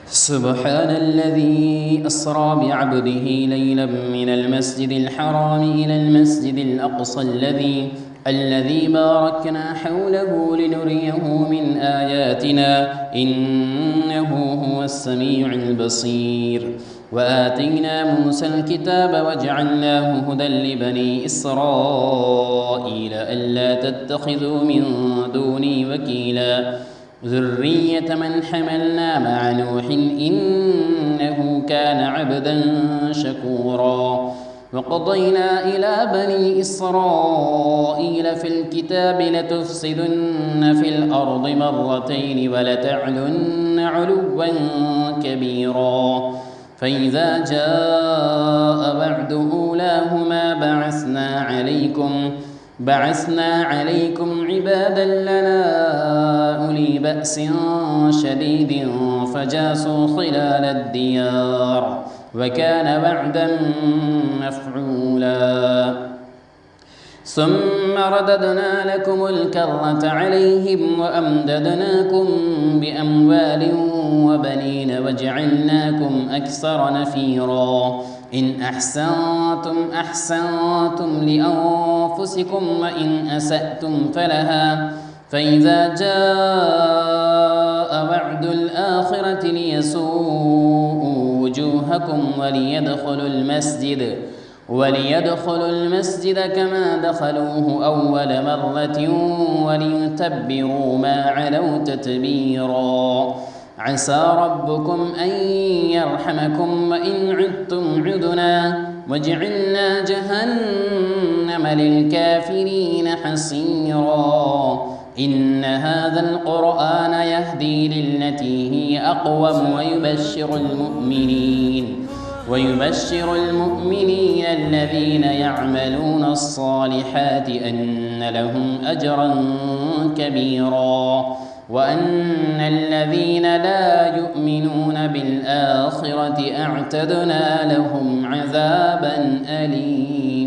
سبحان الذي أسرى بعبده ليلا من المسجد الحرام إلى المسجد الأقصى الذي باركنا حوله لنريه من آياتنا إنه هو السميع البصير. وآتينا موسى الكتاب وجعلناه هدى لبني إسرائيل ألا تتخذوا من دوني وكيلا ذرية من حملنا مع نوح إنه كان عبدا شكورا. وقضينا إلى بني إسرائيل في الكتاب لتفسدن في الأرض مرتين ولتعلن علوا كبيرا فإذا جاء وعد أولاهما بعثنا عليكم عبادا لنا أولي بأس شديد فجاسوا خلال الديار وكان وعدا مفعولا. ثم رددنا لكم الكرة عليهم وأمددناكم بأموال وبنين وجعلناكم أكثر نفيرا. إن أحسنتم لأنفسكم وإن أسأتم فلها فإذا جاء وعد الآخرة ليسوءوا وجوهكم وليدخلوا المسجد كما دخلوه أول مرة وليتبروا ما علوا تتبيرا. عسى ربكم أن يرحمكم وإن عدتم عدنا وجعلنا جهنم للكافرين حصيرا. إن هذا القرآن يهدي للتي هي أقوم ويبشر المؤمنين الذين يعملون الصالحات أن لهم أجرا كبيرا وأن الذين لا يؤمنون بالآخرة أعتدنا لهم عذابا أليما.